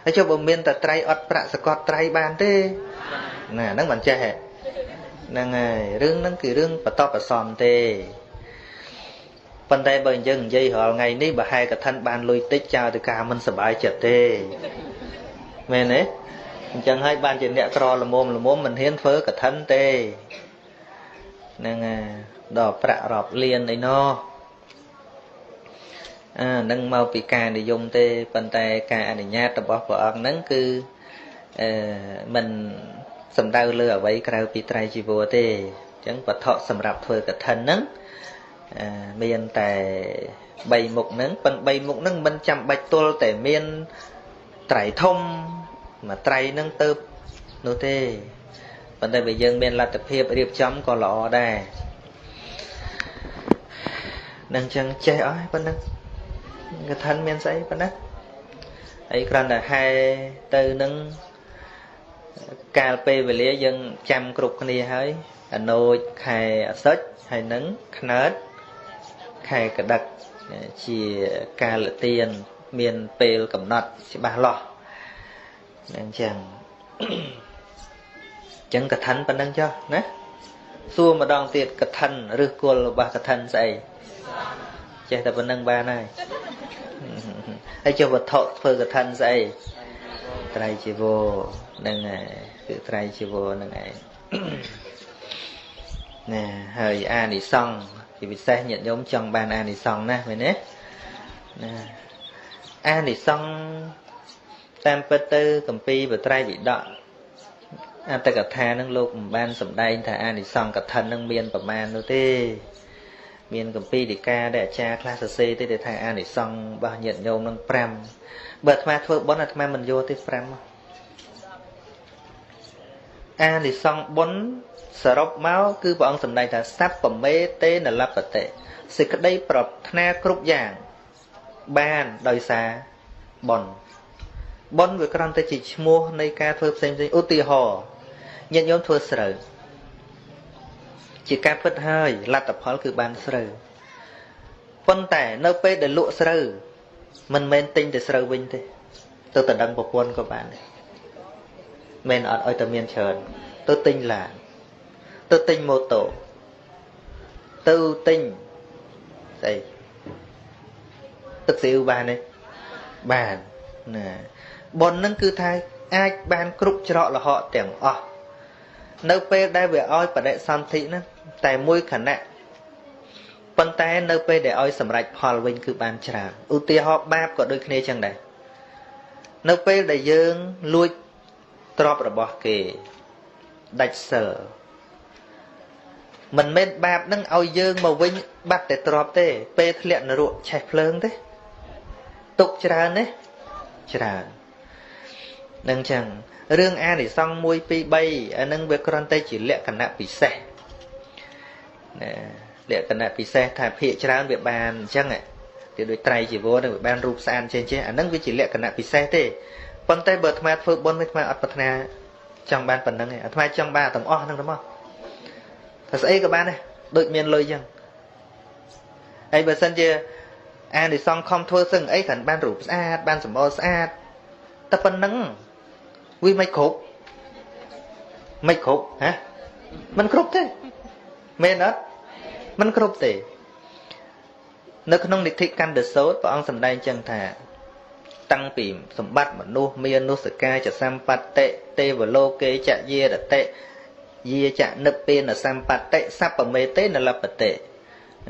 ហើយចុះបើមានតែត្រៃអត់ប្រាក់សកត់ត្រៃបានទេណាហ្នឹងមិនចេះហ្នឹងហើយរឿងហ្នឹងគឺរឿងបតបប្រសំទេប៉ុន្តែបើយើងនិយាយរាល់ថ្ងៃនេះបើហែកឋិនបានលុយតិចចោលទៅការមិនសប្បាយចិត្តទេមែនទេអញ្ចឹងហើយបានជាអ្នកក្រល្មមមិនហ៊ានធ្វើកឋិនទេហ្នឹងហើយដល់ប្រាក់រាប់លានអីណោះនឹងមកពីការនិយមទេប៉ុន្តែការអនុញ្ញាតរបស់ព្រះអង្គហ្នឹងគឺមិនសំដៅលើអ្វីក្រៅពីត្រៃជីវរទេអញ្ចឹងវត្ថុសម្រាប់ធ្វើកឋិនហ្នឹងមានតែ3មុខហ្នឹងប៉ុន្តែ3មុខហ្នឹងមិនចាំបាច់ទល់តែមានត្រៃធំមួយត្រៃហ្នឹងទៅនោះទេប៉ុន្តែបើយើងមានលទ្ធភាពរៀបចំក៏ល្អដែរនឹងចឹងចេះអស់ប៉ុណ្ណឹងកឋិនមានស្អីប៉ុណ្ណាហើយគ្រាន់តែហែទៅនឹងកាលពេលវេលាយើងចាំគ្រប់គ្នាហើយអនោចខែអសុចហើយនឹងខ្នើតខែកដឹកជាកាលទានមានពេលកំណត់ច្បាស់លាស់អញ្ចឹងកឋិនប៉ុណ្ណឹងចុះណាសួរម្ដងទៀតកឋិនឬគល់របស់កឋិនស្អីចេះតែប៉ុណ្ណឹងបានហើយហើយចុះវត្ថុធ្វើកឋិនស្អីត្រៃជីវរហ្នឹងហើយគឺត្រៃជីវរហ្នឹងឯងណាហើយអានិសង្ឃជាពិសេសញាតិញោមចង់បានអានិសង្ឃណាមែនទេណាអានិសង្ឃតាមពិតទៅគម្ពីរបត្រៃវិដកអត្តកថានឹងលោកមិនបានសម្ដែងថាអានិសង្ឃកឋិននឹងមានប្រមាណនោះទេមានគម្ពីរដីកាដែលអាចារ្យខ្លះសរសេរទេថាអានិសង្ឃរបស់ញាតិញោមនឹង5បើអាត្មាធ្វើបុណ្យអាត្មាមិនយកទេ5អានិសង្ឃបុណ្យសរុបមកគឺព្រះអង្គសម្ដែងថាសัพពមេតេនលបតិសេចក្តីប្រាថ្នាគ្រប់យ៉ាងបានដោយសារបុណ្យបុណ្យវាគ្រាន់តែជាឈ្មោះនៃការធ្វើផ្សេងៗឧទាហរណ៍ញាតិញោមធ្វើស្រូវជាការពិតហើយលទ្ធផលគឺបានស្រូវប៉ុន្តែនៅពេលដែលលក់ស្រូវមិនមែនទិញតែស្រូវវិញទេទៅតដឹងប្រពន្ធក៏បានដែរមិនអត់ឲ្យតែមានច្រើនទៅទិញឡានទៅទិញម៉ូតូទៅទិញស្អីទឹកស៊ីវបានទេបានណាបុណ្យហ្នឹងគឺថាអាចបានគ្រប់ច្រកលហកទាំងអស់នៅពេលដែលវាឲ្យបដិសន្ធិហ្នឹងតែមួយខណៈប៉ុន្តែនៅពេលដែលឲ្យសម្រេចផលវិញគឺបានច្រើនឧទាហរណ៍បាបក៏ដូចគ្នាចឹងដែរនៅពេលដែលយើងលួចទ្រព្យរបស់គេដាច់សិលមិនមែនបាបហ្នឹងឲ្យយើងមកវិញបាត់តែទ្រព្យទេពេលធ្លាក់នរកឆេះភ្លើងទេទុកច្រើនទេច្រើននឹងចឹងរឿងអានិសង្ឃ1 2 3អានឹងវាគ្រាន់តែជាលក្ខណៈពិសេសណាលក្ខណៈពិសេសថាភាកច្រើនវាបានអញ្ចឹងគេដូចត្រៃជីវរនឹងវាបានរូបស្អាតចេះអានឹងវាជាលក្ខណៈពិសេសទេប៉ុន្តែបើអាត្មាធ្វើបុណ្យវាអាត្មាអត់ប្រាថ្នាចង់បានប៉ុណ្្នឹងឯងអាត្មាចង់បានទាំងអស់ហ្នឹងទៅមកតែស្អីក៏បានដែរដូចមានលុយអញ្ចឹងហើយបើសិនជាអានិសង្ឃខំធ្វើសឹងអីគ្រាន់បានរូបស្អាតបានសម្បល់ស្អាតតែប៉ុណ្្នឹងវាមិនគ្រប់ហ៎មិនគ្រប់ទេមែនអត់មិនគ្រប់ទេនៅក្នុងនិធិកណ្ឌសោតព្រះអង្គសម្ដែងចឹងថាតាំងពីសម្បត្តិមនុស្សមាននុសកាចសម្បត្តិទេវលោកេចយេរតិយាចនិព្វានសម្បត្តិសัพពមេតេនលបតិ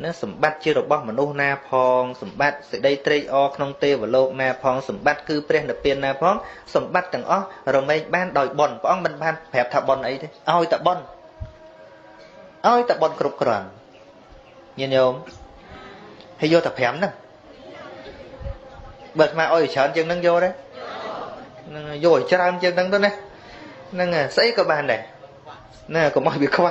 ណាសម្បត្តិជារបស់មនុស្សណាផងសម្បត្តិសេចក្តីត្រេកអរក្នុងទេវលោកណាផងសម្បត្តិគឺព្រះនិព្វានណាផងសម្បត្តិទាំងអស់រមែងបានដោយបុណ្យព្រះអង្គមិនបានប្រាប់ថាបុណ្យអីទេឲ្យតែបុណ្យគ្រប់គ្រាន់ញាតិញោមហើយយកតែ5ហ្នឹងបើអាត្មាឲ្យច្រើនជាងហ្នឹងយកទេហ្នឹងយកឲ្យច្រើនជាងហ្នឹងទៅណាហ្នឹងស្អីក៏បានដែរណាកុំឲ្យវាខ្វះ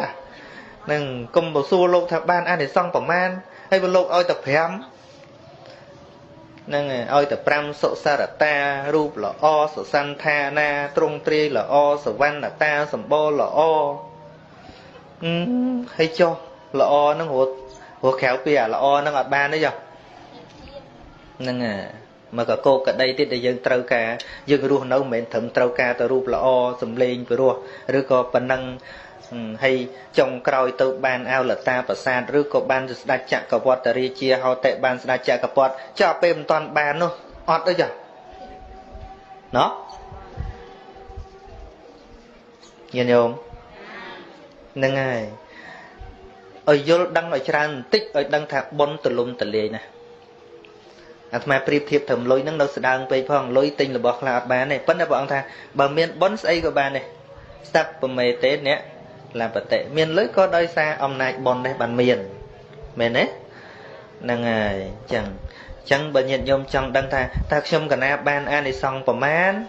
នឹងកុំទៅសួរលោកថាបានអានិសង្ឃប្រមាណហើយបើលោកឲ្យតែ5ហ្នឹងឲ្យតែ5សុសារតារូបល្អសុសន្ធានាទ្រង់ទ្រាយល្អសវណ្ណតាសម្បូរល្អហើយចុះល្អហ្នឹងរត់ក្រៅពីអាល្អហ្នឹងអត់បានទេចុះហ្នឹង mà cả cô cả đây tiết để dân trâu cả dân ruột nấu mến thấm trâu cả tờ rụp là o sầm lên với ruột rồi có phần năng hay trong còi từ ban ao là ta và san rồi có ban đã chạm cả vọt tờ ri chia họ tệ ban đã chạm cả vọt cho pem toàn ban luôn ọt đấy giờ nó nhìn không nâng ai ở vô đăng ở tràn tích ở đăng thạc bốn từ lùm từ lề nè mà priệp thiệp thầm lối nâng đâu sẽ đang về phong lối tinh là bọc là bán này vẫn là bọn thà bà miền bốn xây của bà này sắp và mê tế nè làm vật tệ miền lưới có đôi xa ông này bọn đây bàn miền miền ấy nâng ai chẳng bà nhận nhôm trong đăng thà ta xông cả na ban an đi xong bà mán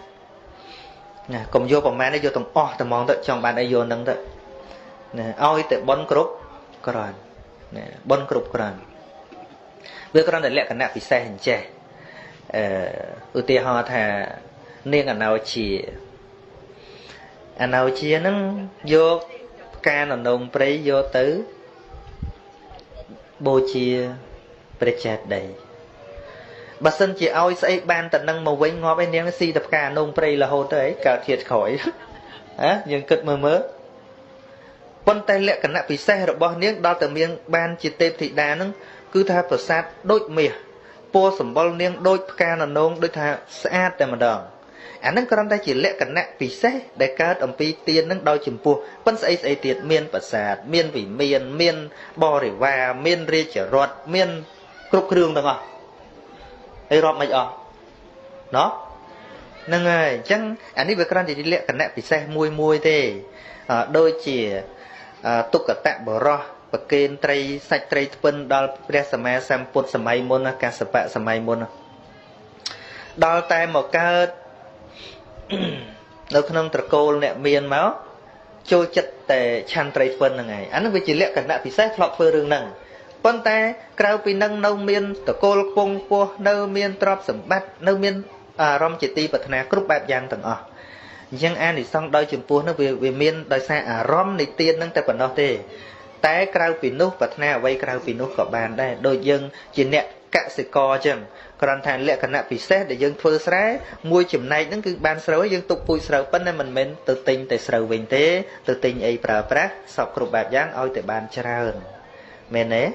nè cùng vô bà mán đây vô tầm o tầm mong tới trong bàn đây vô nâng tới nè ôi tới bốn group còn nè bốn group còn với con để lẹ cả nạp bị xe hình trẻ ưu tiên họ thà nên anh nào chia nó vô ca nó nông prey vô tứ bô chia prechat đầy bà sân chị ôi sẽ ban tận năng màu vây ngó bên nén si tập ca nông prey là hồ tới cả thiệt khỏi á nhưng cực mơ con tay lẹ cả nạp bị xe rồi bao niếng đo từ miếng ban chỉ tệp thị đá nó cứ tha phật sát đôi mìa po sầm bol niêng đôi ca là nông đôi tha sát để mà đòn anh nâng con tay chỉ lẹ cẩn nặng vì xét để cá ẩm pi tiền nâng đôi chìm po vẫn sẽ tiệt miên phật sát miên vì miên bò để và miên ri chở rọt miên cục đường được không hay rọt mày nó nâng ơi chẳng anh đi về con thì đi lẹ cẩn nặng vì xét mùi thế đôi chỉ tục cả tạm bờ ro và kênh tray sạch tray phân đo pre samae samput samai môn ca sapa samai môn đo tay một ca đâu không trật cô nè miền máu trôi chất tệ chan tray phân là ngày anh với chỉ lệ cảnh nạ thì xét lọt phơi rừng nằng con tay cao pi nâng nâu miền trật cô pung po nâu miền trọp sầm bát nâu miền rom chỉ ti bật nè cướp bạc giang tầng nhưng anh thì xong đôi chừng po nó về miền đôi xa rom này tiên nâng tay phần đó thế té krau pi nút và na vây krau pi nút có bàn đây đôi dân chỉ nẹt cạ sẽ co chừng còn thành lệ khả nạ pi xét để dân phơi sấy môi chùm này nó cứ ban sấy dân tục pui sấy bên này mình tự tin để sấy bình thế tự tin ấy pra sọc cục bạc giang oi để bàn chả hơn men đấy